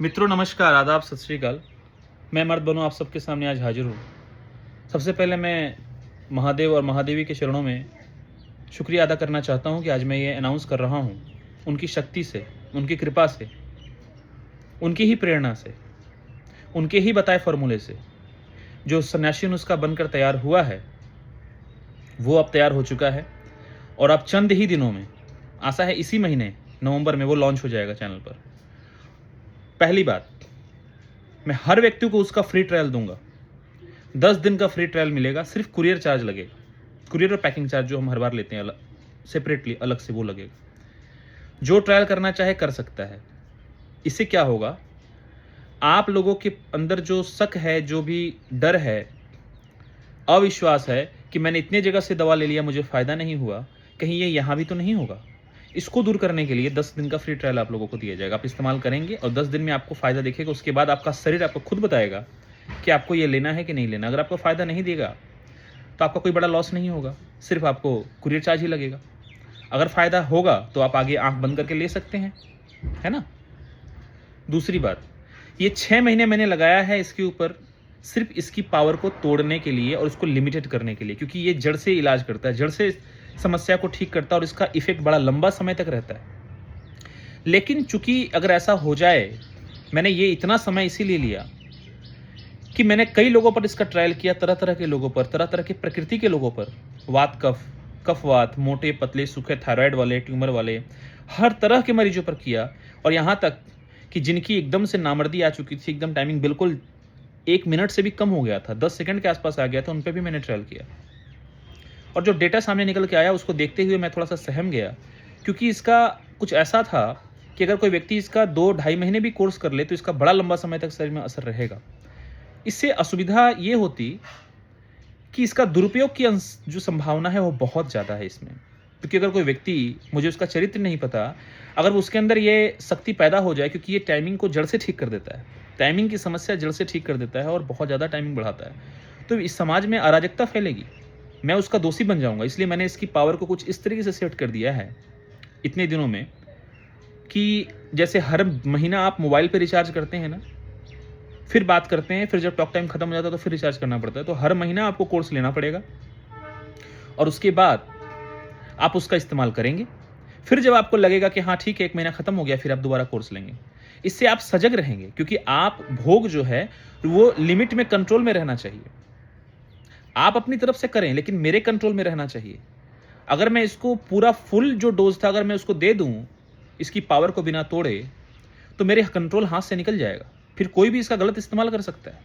मित्रों नमस्कार, आदाब, सत श्री अकाल। मैं मर्द बनूं आप सबके सामने आज हाजिर हूँ। सबसे पहले मैं महादेव और महादेवी के चरणों में शुक्रिया अदा करना चाहता हूँ कि आज मैं ये अनाउंस कर रहा हूँ, उनकी शक्ति से, उनकी कृपा से, उनकी ही प्रेरणा से, उनके ही बताए फॉर्मूले से जो सन्यासी नुस्खा बनकर तैयार हुआ है, वो अब तैयार हो चुका है और अब चंद ही दिनों में, आशा है इसी महीने नवंबर में वो लॉन्च हो जाएगा चैनल पर। पहली बात, मैं हर व्यक्ति को उसका फ्री ट्रायल दूंगा। 10 दिन का फ्री ट्रायल मिलेगा, सिर्फ कुरियर चार्ज लगेगा। कुरियर और पैकिंग चार्ज जो हम हर बार लेते हैं अलग सेपरेटली अलग से वो लगेगा। जो ट्रायल करना चाहे कर सकता है। इससे क्या होगा, आप लोगों के अंदर जो शक है, जो भी डर है, अविश्वास है कि मैंने इतने जगह से दवा ले लिया मुझे फ़ायदा नहीं हुआ, कहीं ये यहाँ भी तो नहीं होगा, इसको दूर करने के लिए 10 दिन का फ्री ट्रायल आप लोगों को दिया जाएगा। आप इस्तेमाल करेंगे और 10 दिन में आपको फ़ायदा दिखेगा। उसके बाद आपका शरीर आपको खुद बताएगा कि आपको ये लेना है कि नहीं लेना। अगर आपको फ़ायदा नहीं देगा तो आपका कोई बड़ा लॉस नहीं होगा, सिर्फ आपको कुरियर चार्ज ही लगेगा। अगर फ़ायदा होगा तो आप आगे आंख बंद करके ले सकते हैं, है ना। दूसरी बात, ये 6 महीने मैंने लगाया है इसके ऊपर, सिर्फ इसकी पावर को तोड़ने के लिए और उसको लिमिटेड करने के लिए, क्योंकि ये जड़ से इलाज करता है, जड़ से समस्या को ठीक करता है और इसका इफेक्ट बड़ा लंबा समय तक रहता है। लेकिन चूंकि अगर ऐसा हो जाए, मैंने ये इतना समय इसीलिए लिया कि मैंने कई लोगों पर इसका ट्रायल किया, तरह तरह के लोगों पर, तरह तरह की प्रकृति के लोगों पर, वात कफ, कफवात, मोटे पतले सूखे, थायराइड वाले, ट्यूमर वाले, हर तरह के मरीजों पर किया। और यहाँ तक कि जिनकी एकदम से नामर्दी आ चुकी थी, एकदम टाइमिंग बिल्कुल 1 मिनट से भी कम हो गया था, 10 सेकंड के आसपास आ गया था, उन पर भी मैंने ट्रायल किया। और जो डेटा सामने निकल के आया उसको देखते हुए मैं थोड़ा सा सहम गया, क्योंकि इसका कुछ ऐसा था कि अगर कोई व्यक्ति इसका 2-2.5 महीने भी कोर्स कर ले तो इसका बड़ा लंबा समय तक शरीर में असर रहेगा। इससे असुविधा ये होती कि इसका दुरुपयोग की जो संभावना है वो बहुत ज़्यादा है इसमें, क्योंकि अगर कोई व्यक्ति, मुझे उसका चरित्र नहीं पता, अगर उसके अंदर ये शक्ति पैदा हो जाए, क्योंकि ये टाइमिंग को जड़ से ठीक कर देता है, टाइमिंग की समस्या जड़ से ठीक कर देता है और बहुत ज़्यादा टाइमिंग बढ़ाता है, तो इस समाज में अराजकता फैलेगी, मैं उसका दोषी बन जाऊंगा। इसलिए मैंने इसकी पावर को कुछ इस तरीके से सेट कर दिया है इतने दिनों में कि जैसे हर महीना आप मोबाइल पे रिचार्ज करते हैं ना, फिर बात करते हैं, फिर जब टॉक टाइम खत्म हो जाता है तो फिर रिचार्ज करना पड़ता है, तो हर महीना आपको कोर्स लेना पड़ेगा और उसके बाद आप उसका इस्तेमाल करेंगे। फिर जब आपको लगेगा कि हाँ ठीक है, 1 महीना खत्म हो गया, फिर आप दोबारा कोर्स लेंगे। इससे आप सजग रहेंगे, क्योंकि आप भोग जो है वो लिमिट में, कंट्रोल में रहना चाहिए। आप अपनी तरफ से करें लेकिन मेरे कंट्रोल में रहना चाहिए। अगर मैं इसको पूरा फुल जो डोज था अगर मैं उसको दे दूं, इसकी पावर को बिना तोड़े, तो मेरे कंट्रोल हाथ से निकल जाएगा। फिर कोई भी इसका गलत इस्तेमाल कर सकता है,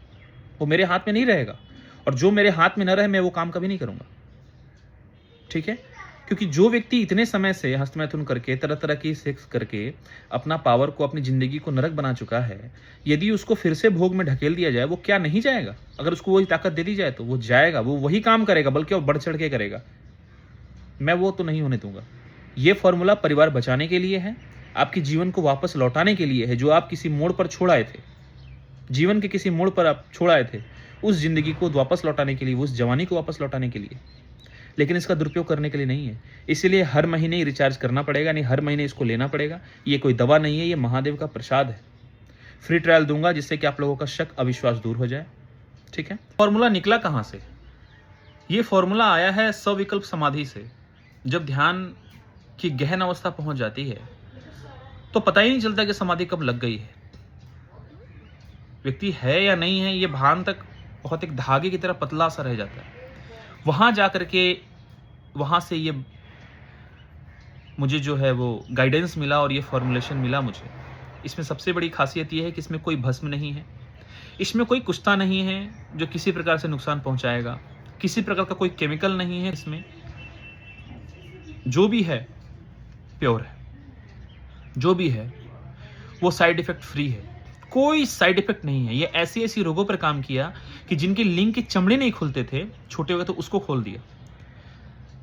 वो मेरे हाथ में नहीं रहेगा, और जो मेरे हाथ में न रहे मैं वो काम कभी नहीं करूंगा, ठीक है। क्योंकि जो व्यक्ति इतने समय से हस्तमैथुन करके, तरह तरह की सेक्स करके अपना पावर को, अपनी जिंदगी को नरक बना चुका है, यदि उसको फिर से भोग में ढकेल दिया जाए, वो क्या नहीं जाएगा? अगर उसको वही ताकत दे दी जाए तो वो जाएगा, वो वही काम करेगा, बल्कि वो बढ़ चढ़ के करेगा। मैं वो तो नहीं होने दूंगा। ये फॉर्मूला परिवार बचाने के लिए है, आपके जीवन को वापस लौटाने के लिए है, जो आप किसी मोड़ पर छोड़ आए थे, जीवन के किसी मोड़ पर आप छोड़ आए थे, उस जिंदगी को वापस लौटाने के लिए, उस जवानी को वापस लौटाने के लिए, लेकिन इसका दुरुपयोग करने के लिए नहीं है। इसीलिए हर महीने ही रिचार्ज करना पड़ेगा, नहीं हर महीने इसको लेना पड़ेगा। ये कोई दवा नहीं है, ये महादेव का प्रसाद है। फ्री ट्रायल दूंगा जिससे कि आप लोगों का शक, अविश्वास दूर हो जाए, ठीक है। फॉर्मूला निकला कहाँ से? ये फॉर्मूला आया है सविकल्प समाधि से। जब ध्यान की गहन अवस्था पहुंच जाती है तो पता ही नहीं चलता कि समाधि कब लग गई है, व्यक्ति है या नहीं है, ये भान तक बहुत एक धागे की तरह पतला सा रह जाता है। वहां जाकर के, वहां से ये मुझे जो है वो गाइडेंस मिला और ये फॉर्मुलेशन मिला मुझे। इसमें सबसे बड़ी खासियत ये है कि इसमें कोई भस्म नहीं है, इसमें कोई कुश्ता नहीं है जो किसी प्रकार से नुकसान पहुंचाएगा, किसी प्रकार का कोई केमिकल नहीं है इसमें। जो भी है प्योर है, जो भी है वो साइड इफेक्ट फ्री है, कोई साइड इफेक्ट नहीं है। ये ऐसी ऐसी रोगों पर काम किया कि जिनके लिंग के चमड़े नहीं खुलते थे छोटे हो गए तो उसको खोल दिया।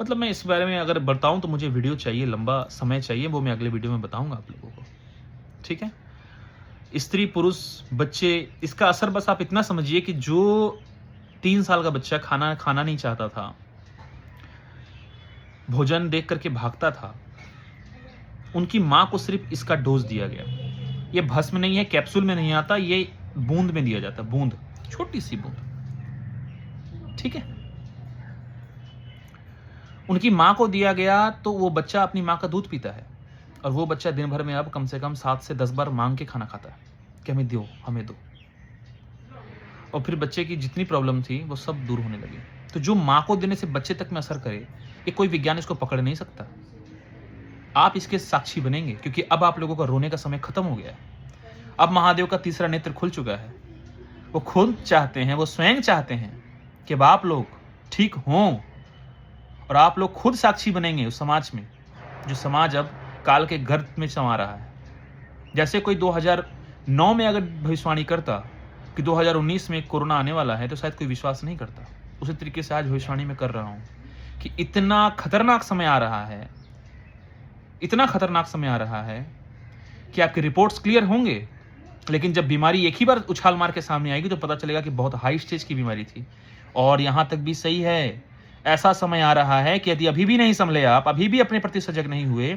मतलब मैं इस बारे में अगर बताऊं तो मुझे वीडियो चाहिए, लंबा समय चाहिए, वो मैं अगले वीडियो में बताऊंगा आप लोगों को, ठीक है। स्त्री पुरुष बच्चे, इसका असर बस आप इतना समझिए कि जो 3 साल का बच्चा खाना खाना नहीं चाहता था, भोजन देख करके भागता था, उनकी मां को सिर्फ इसका डोज दिया गया, ये भस्म नहीं है, कैप्सूल में नहीं आता, ये बूंद में दिया जाता है, बूंद, छोटी सी बूंद, ठीक है। उनकी माँ को दिया गया तो वो बच्चा अपनी माँ का दूध पीता है, और वो बच्चा दिन भर में अब कम से कम 7 से 10 बार मांग के खाना खाता है कि हमें दो, हमें दो। और फिर बच्चे की जितनी प्रॉब्लम थी वो सब दूर होने लगी। तो जो माँ को देने से बच्चे तक में असर करे, ये कोई विज्ञान इसको पकड़ नहीं सकता। आप इसके साक्षी बनेंगे, क्योंकि अब आप लोगों का रोने का समय खत्म हो गया है। अब महादेव का तीसरा नेत्र खुल चुका है। वो खुद चाहते हैं, वो स्वयं चाहते हैं कि अब आप लोग ठीक हों, और आप लोग खुद साक्षी बनेंगे उस समाज में, जो समाज अब काल के गर्भ में समा रहा है। जैसे कोई 2009 में अगर भविष्यवाणी करता कि 2019 में कोरोना आने वाला है, तो शायद कोई विश्वास नहीं करता। उसी तरीके से आज भविष्यवाणी में कर रहा हूं कि इतना खतरनाक समय आ रहा है, इतना खतरनाक समय आ रहा है कि आपके रिपोर्ट्स क्लियर होंगे, लेकिन जब बीमारी एक ही बार उछाल मार के सामने आएगी तो पता चलेगा कि बहुत हाई स्टेज की बीमारी थी। और यहां तक भी सही है, ऐसा समय आ रहा है कि यदि अभी भी नहीं संभले, आप अभी भी अपने प्रति सजग नहीं हुए,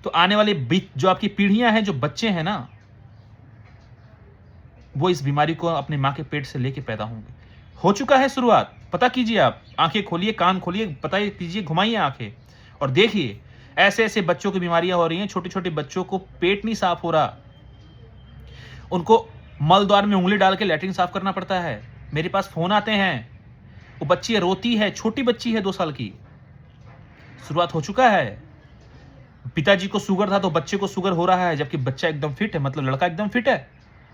तो आने वाले जो आपकी पीढ़ियां हैं, जो बच्चे हैं ना, वो इस बीमारी को अपने माँ के पेट से लेके पैदा होंगे। हो चुका है शुरुआत, पता कीजिए। आप आंखें खोलिए, कान खोलिए, पता कीजिए, घुमाइए आंखें और देखिए, ऐसे ऐसे बच्चों की बीमारियां हो रही हैं। छोटे छोटे बच्चों को पेट नहीं साफ हो रहा, उनको मल द्वार में उंगली डाल के लैट्रिन साफ करना पड़ता है। मेरे पास फोन आते हैं, वो बच्ची रोती है, छोटी बच्ची है 2 साल की। शुरुआत हो चुका है। पिताजी को शुगर था तो बच्चे को शुगर हो रहा है, जबकि बच्चा एकदम फिट है, मतलब लड़का एकदम फिट है।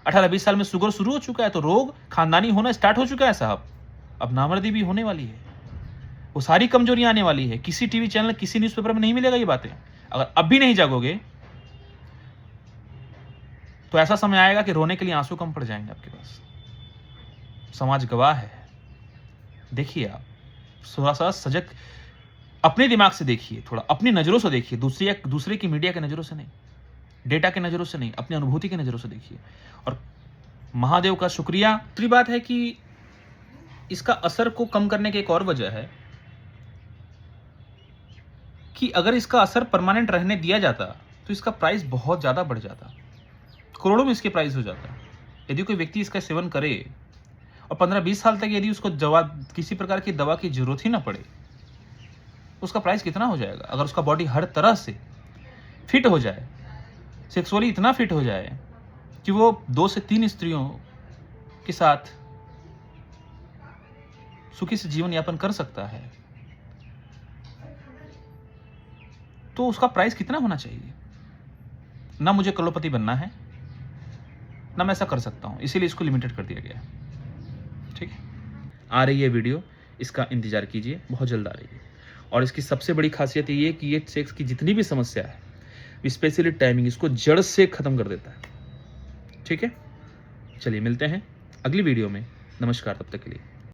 18-20 साल में शुगर शुरू हो चुका है, तो रोग खानदानी होना स्टार्ट हो चुका है साहब। अब नामर्दी भी होने वाली है, वो सारी कमजोरियां आने वाली है। किसी टीवी चैनल, किसी न्यूज़पेपर में नहीं मिलेगा ये बातें। अगर अब भी नहीं जागोगे तो ऐसा समय आएगा कि रोने के लिए आंसू कम पड़ जाएंगे आपके पास। समाज गवाह है। देखिए, आप थोड़ा सा सजग अपने दिमाग से देखिए, थोड़ा अपनी नजरों से देखिए, दूसरे की मीडिया के नजरों से नहीं, डेटा के नजरों से नहीं, अपनी अनुभूति की नजरों से देखिए। और महादेव का शुक्रिया। दूसरी बात है कि इसका असर को कम करने की एक और वजह है कि अगर इसका असर परमानेंट रहने दिया जाता तो इसका प्राइस बहुत ज्यादा बढ़ जाता, करोड़ों में इसके प्राइस हो जाता। यदि कोई व्यक्ति इसका सेवन करे और 15-20 साल तक यदि उसको किसी प्रकार की दवा की जरूरत ही ना पड़े, उसका प्राइस कितना हो जाएगा। अगर उसका बॉडी हर तरह से फिट हो जाए, सेक्सुअली इतना फिट हो जाए कि वो 2 से 3 स्त्रियों के साथ सुखी से जीवन यापन कर सकता है, तो उसका प्राइस कितना होना चाहिए। ना मुझे करोड़पति बनना है, ना मैं ऐसा कर सकता हूं, इसीलिए इसको लिमिटेड कर दिया गया है। ठीक है, आ रही है वीडियो, इसका इंतजार कीजिए, बहुत जल्द आ रही है। और इसकी सबसे बड़ी खासियत ये है कि ये सेक्स की जितनी भी समस्या है, स्पेशली टाइमिंग, इसको जड़ से खत्म कर देता है। ठीक है, चलिए मिलते हैं अगली वीडियो में। नमस्कार, तब तक के लिए।